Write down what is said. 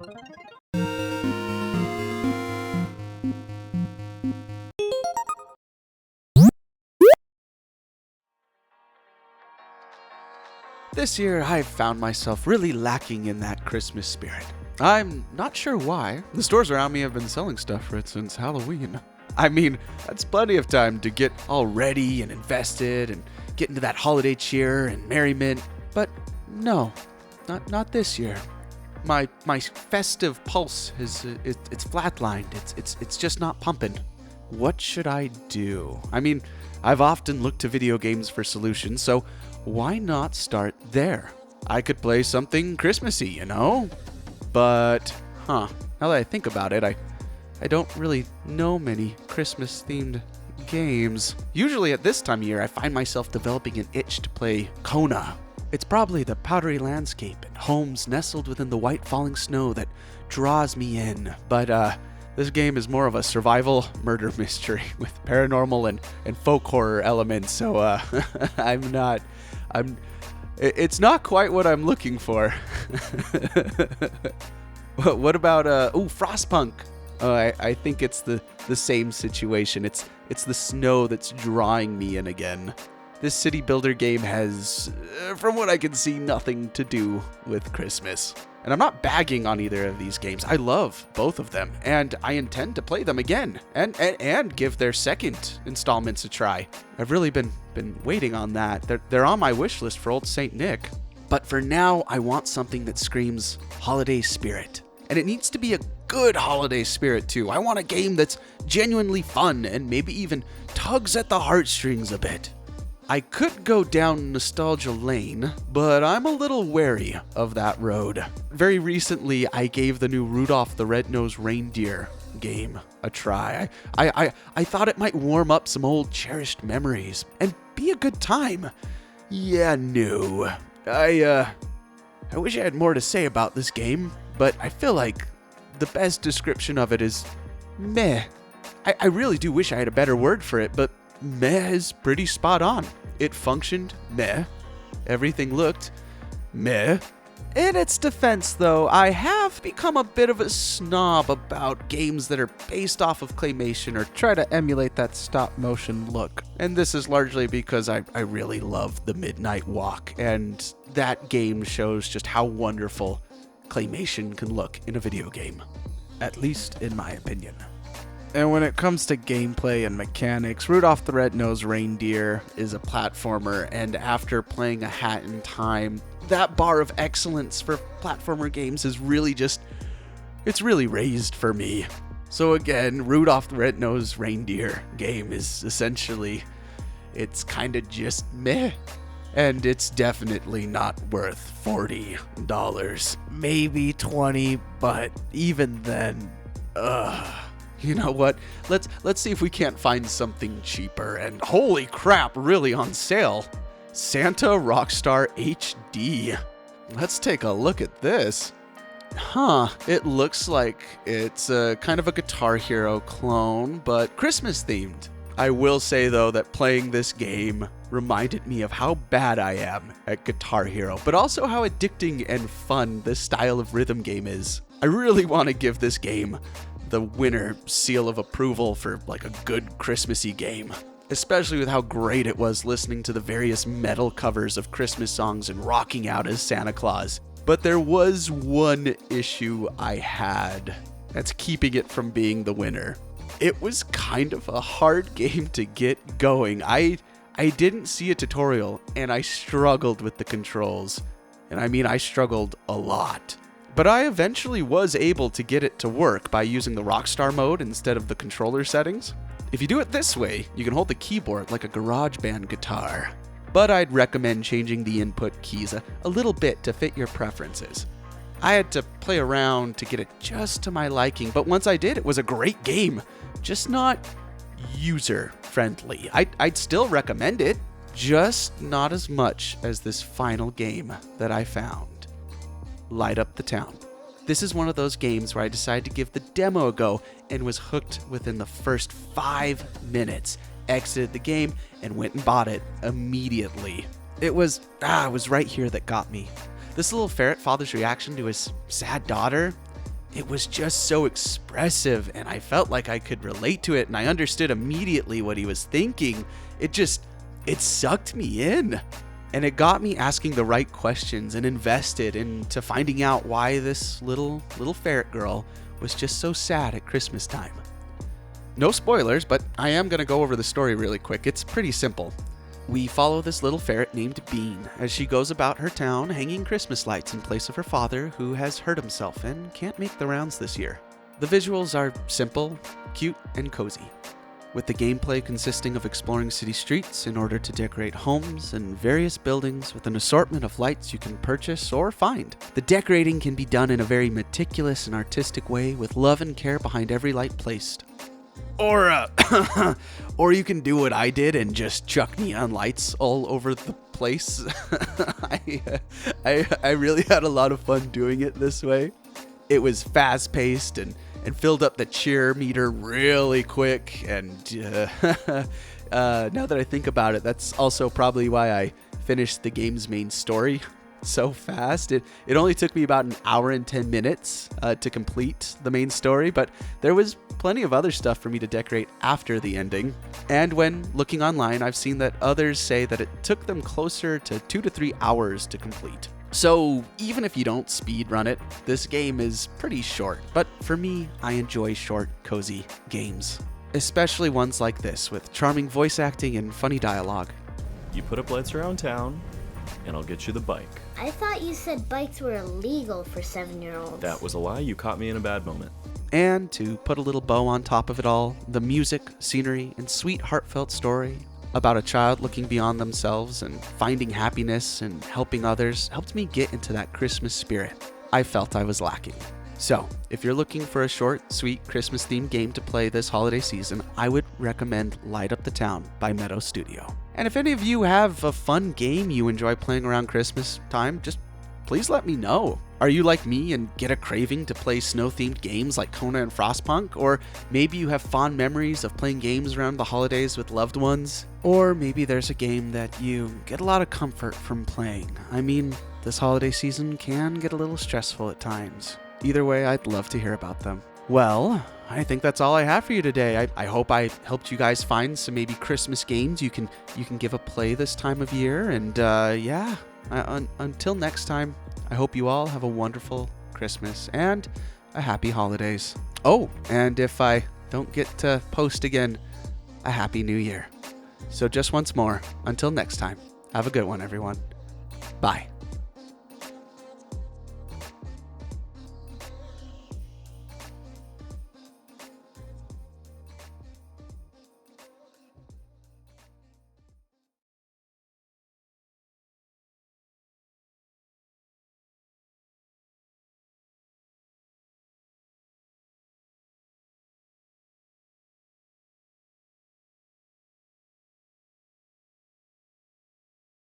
This year, I've found myself really lacking in that Christmas spirit. I'm not sure why. The stores around me have been selling stuff for it since Halloween. I mean, that's plenty of time to get all ready and invested and get into that holiday cheer and merriment. But no, not this year. My festive pulse it's flatlined. It's just not pumping. What should I do? I mean, I've often looked to video games for solutions, so why not start there? I could play something Christmassy, you know? But, now that I think about it, I don't really know many Christmas-themed games. Usually at this time of year, I find myself developing an itch to play Kona. It's probably the powdery landscape and homes nestled within the white falling snow that draws me in. But, this game is more of a survival murder mystery with paranormal and folk horror elements, so it's not quite what I'm looking for. What about Frostpunk? I think it's the same situation. It's the snow that's drawing me in again. This city builder game has, from what I can see, nothing to do with Christmas. And I'm not bagging on either of these games. I love both of them, and I intend to play them again and give their second installments a try. I've really been waiting on that. They're on my wish list for Old St. Nick. But for now, I want something that screams holiday spirit. And it needs to be a good holiday spirit too. I want a game that's genuinely fun and maybe even tugs at the heartstrings a bit. I could go down nostalgia lane, but I'm a little wary of that road. Very recently, I gave the new Rudolph the Red-Nosed Reindeer game a try. I thought it might warm up some old cherished memories and be a good time. Yeah, no. I wish I had more to say about this game, but I feel like the best description of it is meh. I really do wish I had a better word for it, but meh is pretty spot on. It functioned meh. Everything looked meh. In its defense, though, I have become a bit of a snob about games that are based off of claymation or try to emulate that stop-motion look. And this is largely because I really love The Midnight Walk, and that game shows just how wonderful claymation can look in a video game. At least in my opinion. And when it comes to gameplay and mechanics, Rudolph the Red-Nosed Reindeer is a platformer, and after playing A Hat in Time, that bar of excellence for platformer games is really it's really raised for me. So again, Rudolph the Red-Nosed Reindeer game is essentially, it's kinda just meh. And it's definitely not worth $40. Maybe $20, but even then, you know what? Let's see if we can't find something cheaper. And holy crap, really on sale. Santa Rockstar HD. Let's take a look at this. It looks like it's kind of a Guitar Hero clone, but Christmas themed. I will say though that playing this game reminded me of how bad I am at Guitar Hero, but also how addicting and fun this style of rhythm game is. I really want to give this game the winner seal of approval for like a good Christmassy game, especially with how great it was listening to the various metal covers of Christmas songs and rocking out as Santa Claus. But there was one issue I had that's keeping it from being the winner. It was kind of a hard game to get going. I didn't see a tutorial and I struggled with the controls. And I mean, I struggled a lot. But I eventually was able to get it to work by using the Rockstar mode instead of the controller settings. If you do it this way, you can hold the keyboard like a GarageBand guitar. But I'd recommend changing the input keys a little bit to fit your preferences. I had to play around to get it just to my liking, but once I did, it was a great game. Just not user-friendly. I'd still recommend it, just not as much as this final game that I found. Light Up the Town. This is one of those games where I decided to give the demo a go and was hooked within the first 5 minutes. Exited the game and went and bought it immediately. It was right here that got me. This little ferret father's reaction to his sad daughter, it was just so expressive, and I felt like I could relate to it, and I understood immediately what he was thinking. It sucked me in. And it got me asking the right questions and invested into finding out why this little ferret girl was just so sad at Christmas time. No spoilers, but I am going to go over the story really quick. It's pretty simple. We follow this little ferret named Bean as she goes about her town hanging Christmas lights in place of her father, who has hurt himself and can't make the rounds this year. The visuals are simple, cute, and cozy, with the gameplay consisting of exploring city streets in order to decorate homes and various buildings with an assortment of lights you can purchase or find. The decorating can be done in a very meticulous and artistic way with love and care behind every light placed. Or you can do what I did and just chuck neon lights all over the place. I really had a lot of fun doing it this way. It was fast-paced and filled up the cheer meter really quick. And now that I think about it, that's also probably why I finished the game's main story so fast. It only took me about an hour and 10 minutes to complete the main story, but there was plenty of other stuff for me to decorate after the ending. And when looking online, I've seen that others say that it took them closer to 2 to 3 hours to complete. So even if you don't speedrun it, this game is pretty short. But for me, I enjoy short, cozy games, especially ones like this with charming voice acting and funny dialogue. You put up lights around town, and I'll get you the bike. I thought you said bikes were illegal for 7-year-olds. That was a lie. You caught me in a bad moment. And to put a little bow on top of it all, the music, scenery, and sweet heartfelt story about a child looking beyond themselves and finding happiness and helping others helped me get into that Christmas spirit I felt I was lacking. So, if you're looking for a short, sweet, Christmas-themed game to play this holiday season, I would recommend Light Up the Town by Meadow Studio. And if any of you have a fun game you enjoy playing around Christmas time, just please let me know. Are you like me and get a craving to play snow-themed games like Kona and Frostpunk? Or maybe you have fond memories of playing games around the holidays with loved ones? Or maybe there's a game that you get a lot of comfort from playing. I mean, this holiday season can get a little stressful at times. Either way, I'd love to hear about them. Well, I think that's all I have for you today. I hope I helped you guys find some maybe Christmas games you can give a play this time of year. And until next time, I hope you all have a wonderful Christmas and a happy holidays. Oh, and if I don't get to post again, a happy new year. So just once more, until next time, have a good one, everyone. Bye.